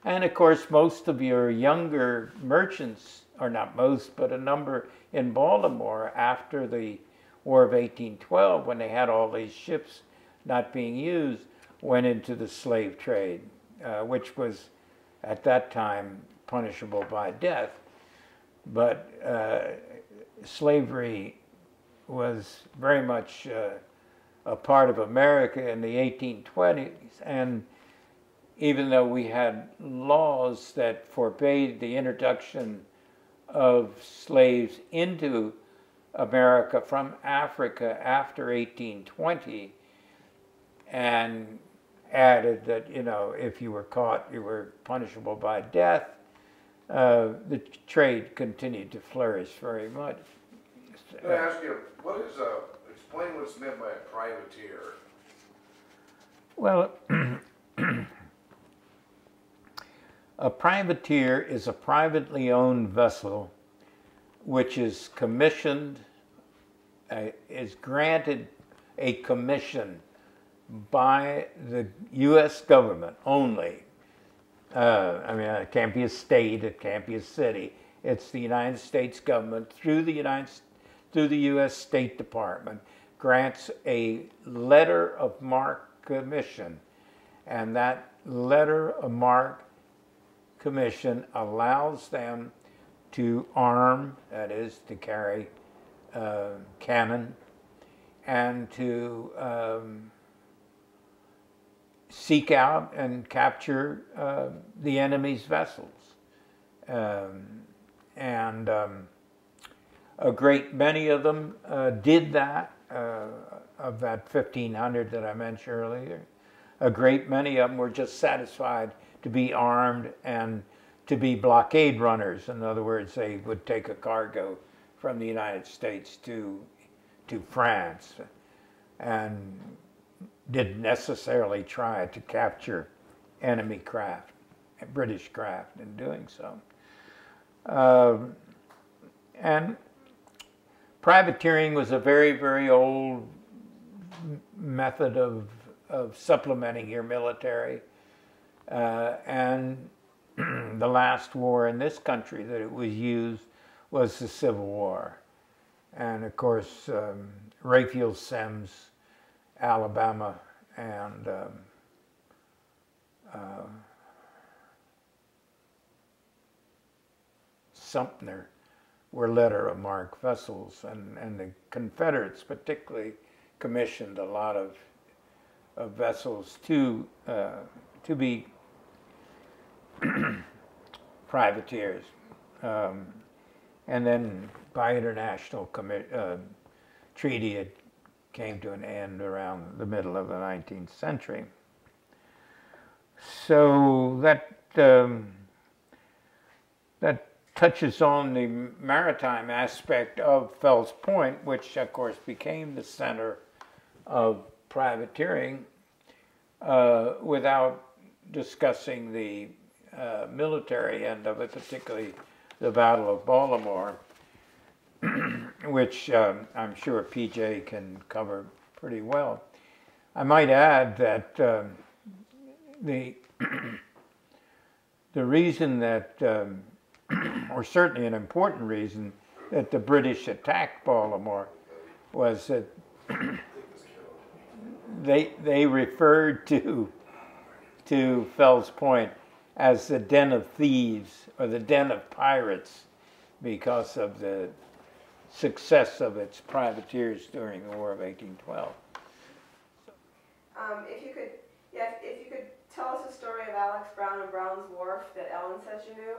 And of course, most of your younger merchants, or not most, but a number in Baltimore after the War of 1812, when they had all these ships not being used, went into the slave trade, which was at that time punishable by death. But slavery was very much a part of America in the 1820s, and even though we had laws that forbade the introduction of slaves into America from Africa after 1820, and added that, if you were caught, you were punishable by death, the trade continued to flourish very much. Can I ask you, explain what's meant by a privateer? Well, a privateer is a privately owned vessel which is commissioned, is granted a commission by the U.S. government only. It can't be a state, it can't be a city. It's the United States government through the U.S. State Department grants a letter of marque commission, and that letter of marque commission allows them to arm, that is, to carry cannon, and to seek out and capture the enemy's vessels. A great many of them did that, of that 1,500 that I mentioned earlier. A great many of them were just satisfied to be armed and to be blockade runners. In other words, they would take a cargo from the United States to France and didn't necessarily try to capture enemy craft, British craft, in doing so. And privateering was a very, very old method of supplementing your military. And the last war in this country that it was used was the Civil War. And of course, Rayfield Sims, Alabama, and Sumter were letter of marque vessels, and the Confederates particularly commissioned a lot of vessels to be privateers. And then by international treaty, it came to an end around the middle of the 19th century. So that that touches on the maritime aspect of Fells Point, which of course became the center of privateering, without discussing the military end of it, particularly the Battle of Baltimore, which I'm sure PJ can cover pretty well. I might add that the reason that, or certainly an important reason, that the British attacked Baltimore was that they referred to Fells Point as the den of thieves or the den of pirates because of the success of its privateers during the War of 1812. If you could tell us the story of Alex Brown and Brown's Wharf that Ellen says you knew.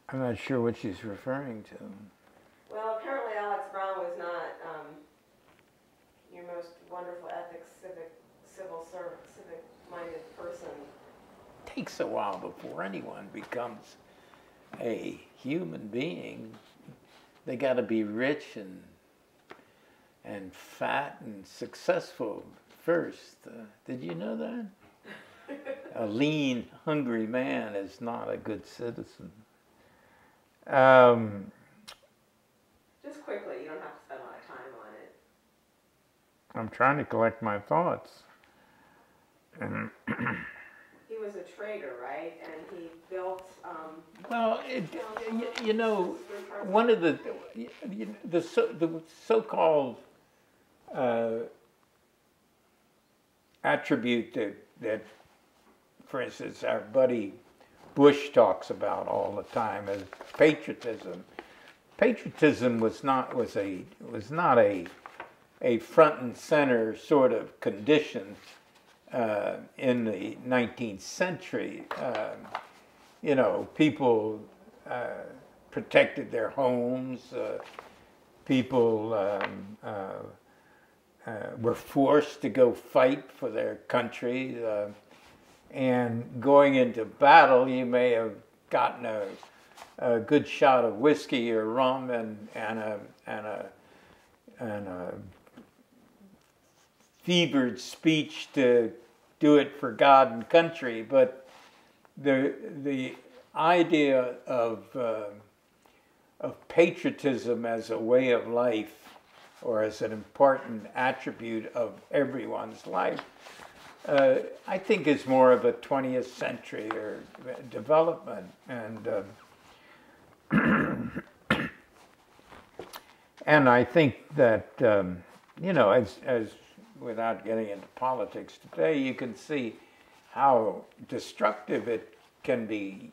I'm not sure what she's referring to. Well, apparently Alex Brown was not your most wonderful ethics, civic-minded person. It takes a while before anyone becomes a human being. They got to be rich and fat and successful first. Did you know that? A lean, hungry man is not a good citizen. Just quickly, you don't have to spend a lot of time on it. I'm trying to collect my thoughts. He was a trader, right? And he built. Well, you know, one of the so-called attribute that, for instance, our buddy Bush talks about all the time is patriotism. Patriotism was not a front and center sort of condition in the 19th century. You know, people protected their homes. People were forced to go fight for their country. And going into battle, you may have gotten a good shot of whiskey or rum and a fevered speech to do it for God and country, but the idea of patriotism as a way of life or as an important attribute of everyone's life, I think is more of a 20th century or development, and I think that you know, as without getting into politics today, you can see how destructive it can be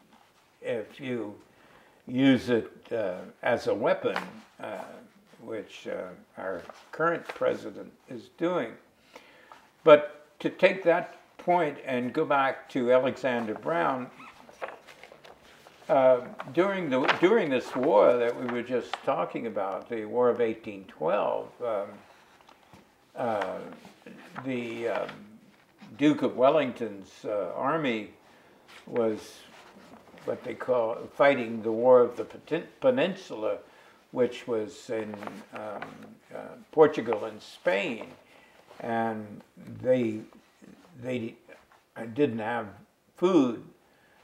if you use it as a weapon, which our current president is doing. But to take that point and go back to Alexander Brown, during this war that we were just talking about, the War of 1812, the Duke of Wellington's army was what they call fighting the War of the Peninsula, which was in Portugal and Spain, and they didn't have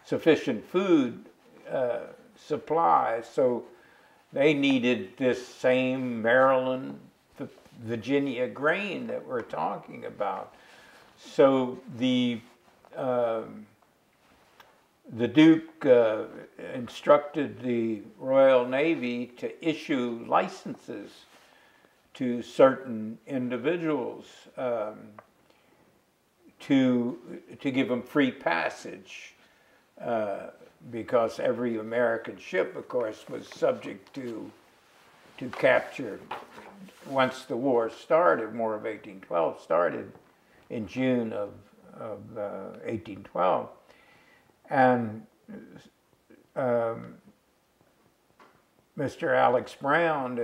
sufficient food supply, so they needed this same Maryland, Virginia grain that we're talking about. So the Duke instructed the Royal Navy to issue licenses to certain individuals to give them free passage, because every American ship, of course, was subject to capture once the war started. War of 1812 started in June of 1812, and Mr. Alex Brown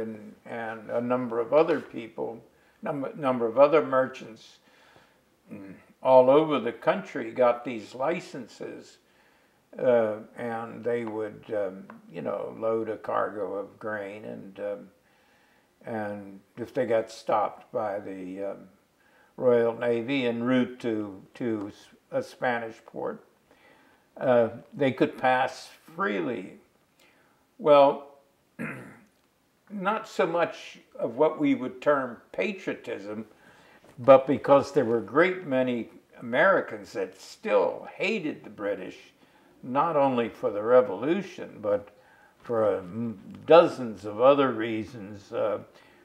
and a number of other people, number of other merchants all over the country got these licenses, and they would, you know, load a cargo of grain, and if they got stopped by the Royal Navy en route to a Spanish port, they could pass freely. Well, not so much of what we would term patriotism, but because there were a great many Americans that still hated the British, not only for the Revolution, but for dozens of other reasons.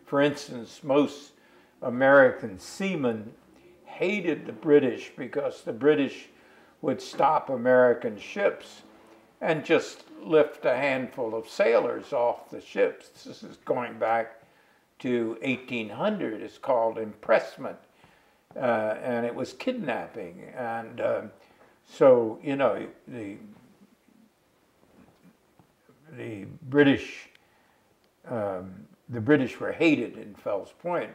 For instance, most American seamen hated the British because the British would stop American ships and just lift a handful of sailors off the ships. This is going back to 1800. It's called impressment, and it was kidnapping. And so, you know, the British were hated in Fells Point.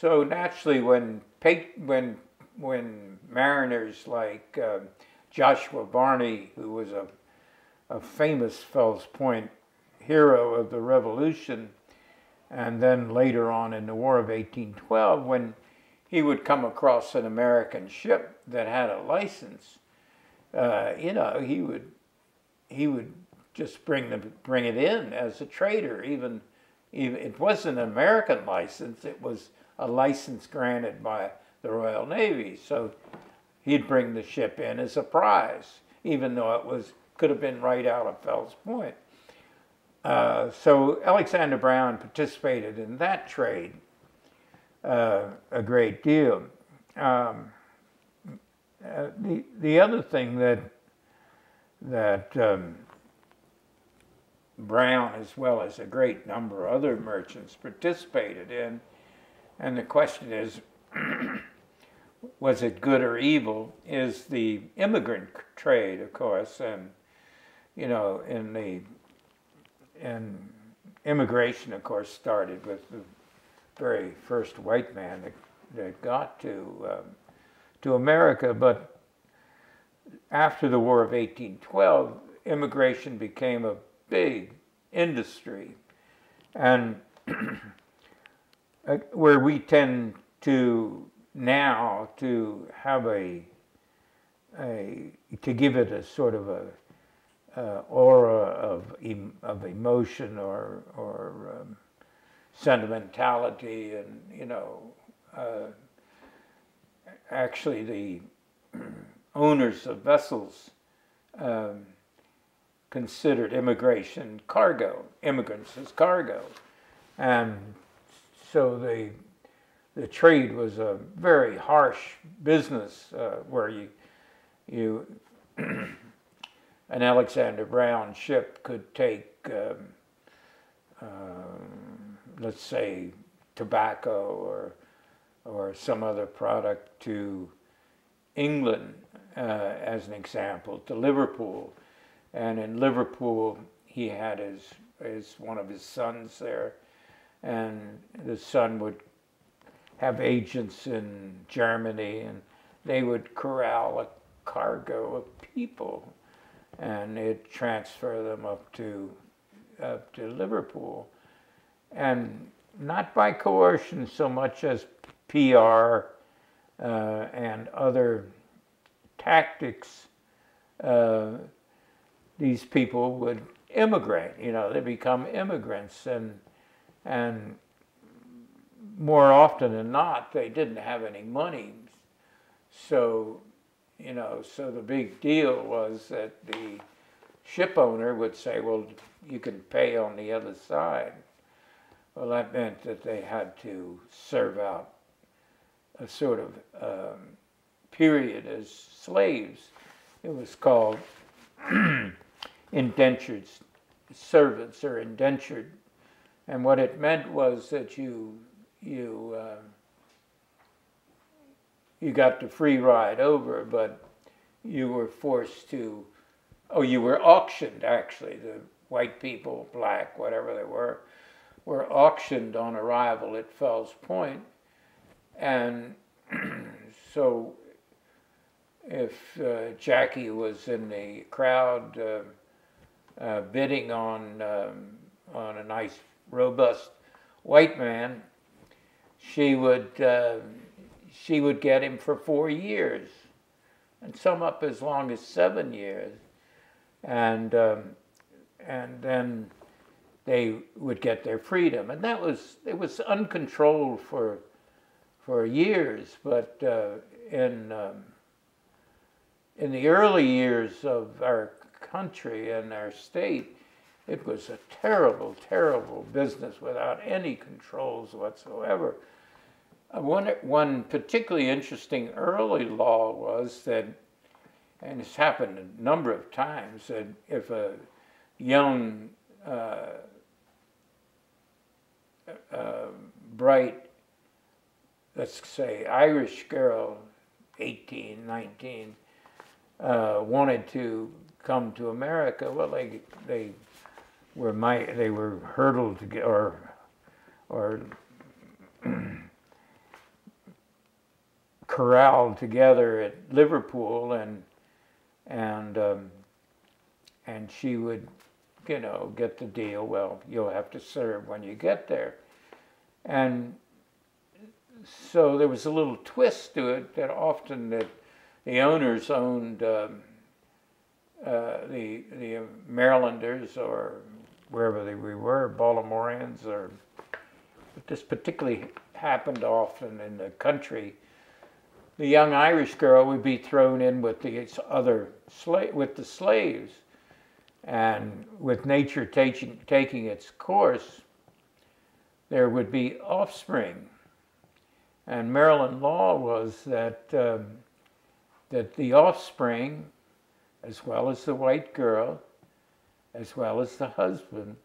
So naturally, when mariners like Joshua Barney, who was a famous Fells Point hero of the Revolution, and then later on in the War of 1812, when he would come across an American ship that had a license, you know, he would just bring it in as a trader. Even it wasn't an American license; it was a license granted by the Royal Navy. So he'd bring the ship in as a prize, even though it could have been right out of Fells Point. So Alexander Brown participated in that trade a great deal. The other thing that Brown, as well as a great number of other merchants, participated in, and the question is, was it good or evil, is the immigrant trade, of course. And, you know, and immigration, of course, started with the very first white man that got to America. But after the War of 1812, immigration became a big industry, and where we tend to now to have to give it a sort of a aura of emotion or sentimentality, and, you know, actually the owners of vessels considered immigration cargo, immigrants as cargo, and so the trade was a very harsh business, where you an Alexander Brown ship could take, let's say, tobacco or some other product to England, as an example, to Liverpool. And in Liverpool, he had one of his sons there, and the son would have agents in Germany, and they would corral a cargo of people, and they'd transfer them up to Liverpool, and not by coercion so much as PR and other tactics. These people would immigrate, you know, they become immigrants, and more often than not, they didn't have any money. so, you know, so the big deal was that the ship owner would say, well, you can pay on the other side. Well, that meant that they had to serve out a sort of period as slaves. It was called indentured servants or indentured. And what it meant was that you got the free ride over, but you were forced to, you were auctioned actually. The white people, black, whatever they were auctioned on arrival at Fells Point. And so if Jacquie was in the crowd bidding on a nice, robust white man, she would get him for 4 years, and some up as long as 7 years, and then they would get their freedom, and it was uncontrolled for years. But in the early years of our country and our state, it was a terrible, terrible business without any controls whatsoever. One particularly interesting early law was that, and it's happened a number of times, that if a young, bright, let's say, Irish girl, 18, 19, wanted to come to America, well, they were hurdled to get, or corralled together at Liverpool, and she would, you know, get the deal. Well, you'll have to serve when you get there, and so there was a little twist to it that often that the owners owned the Marylanders or wherever we were, Baltimoreans, or but this particularly happened often in the country. The young Irish girl would be thrown in with the other with the slaves, and with nature taking its course, there would be offspring. And Maryland law was that that the offspring, as well as the white girl, as well as the husband,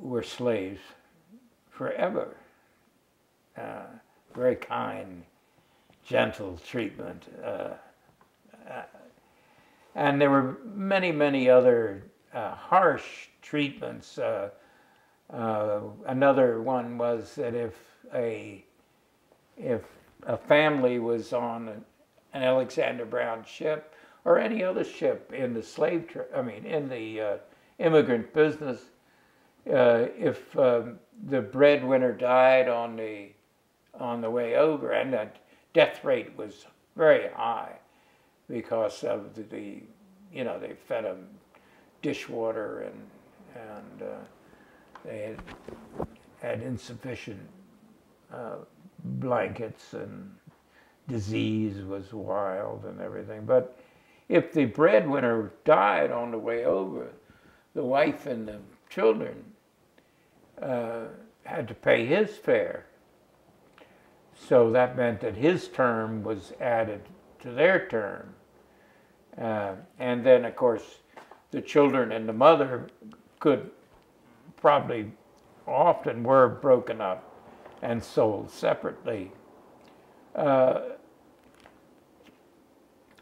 were slaves forever. Very kind, gentle treatment. And there were many, many other harsh treatments. Another one was that if a family was on an Alexander Brown ship or any other ship in the in the immigrant business, if the breadwinner died on the way over, and the death rate was very high because of they fed them dishwater and they had insufficient blankets, and disease was wild and everything. But if the breadwinner died on the way over, the wife and the children had to pay his fare. So that meant that his term was added to their term. And then, of course, the children and the mother could probably often were broken up and sold separately.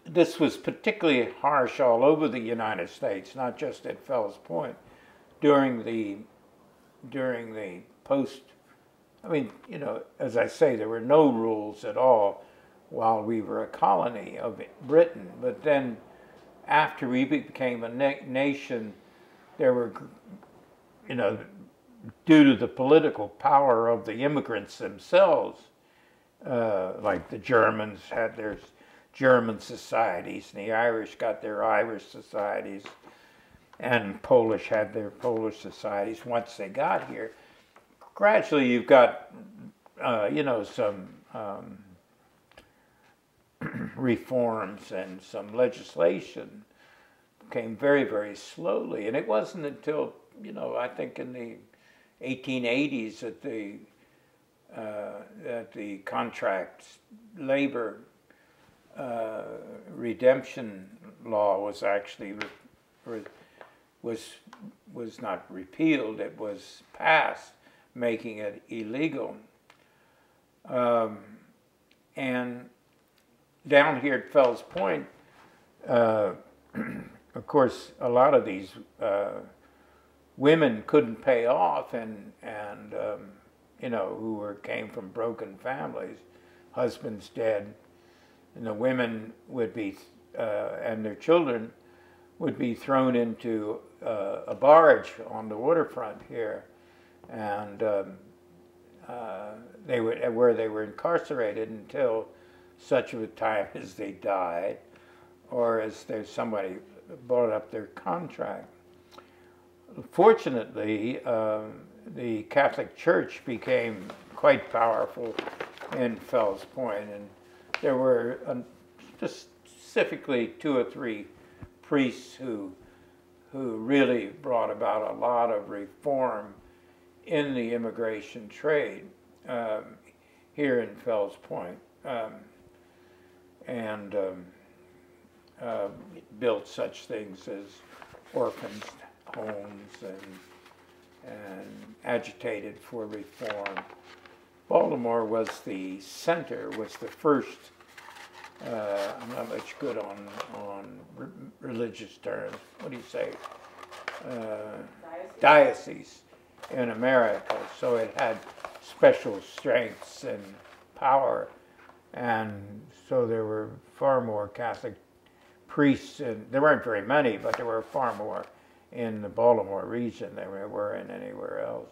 This was particularly harsh all over the United States, not just at Fells Point. During the post, as I say, there were no rules at all while we were a colony of Britain. But then, after we became a nation, there were, due to the political power of the immigrants themselves, like the Germans had their German societies, and the Irish got their Irish societies, and Polish had their Polish societies once they got here. Gradually you've got, some reforms and some legislation came very, very slowly. And it wasn't until, you know, I think in the 1880s that the contract labor redemption law was actually was not repealed, it was passed, making it illegal. And down here at Fells Point, of course, a lot of these women couldn't pay off, and you know, who came from broken families, husbands dead, and the women would be, and their children would be thrown into a barge on the waterfront here, and where they were incarcerated until such a time as they died, or as somebody brought up their contract. Fortunately, the Catholic Church became quite powerful in Fells Point, and there were specifically 2 or 3 priests who really brought about a lot of reform in the immigration trade here in Fells Point, and built such things as orphans' homes and agitated for reform. Baltimore was the center, was the first, I'm not much good on religious terms, what do you say? Diocese in America, so it had special strengths and power, and so there were far more Catholic priests, and there weren't very many, but there were far more in the Baltimore region than there were in anywhere else.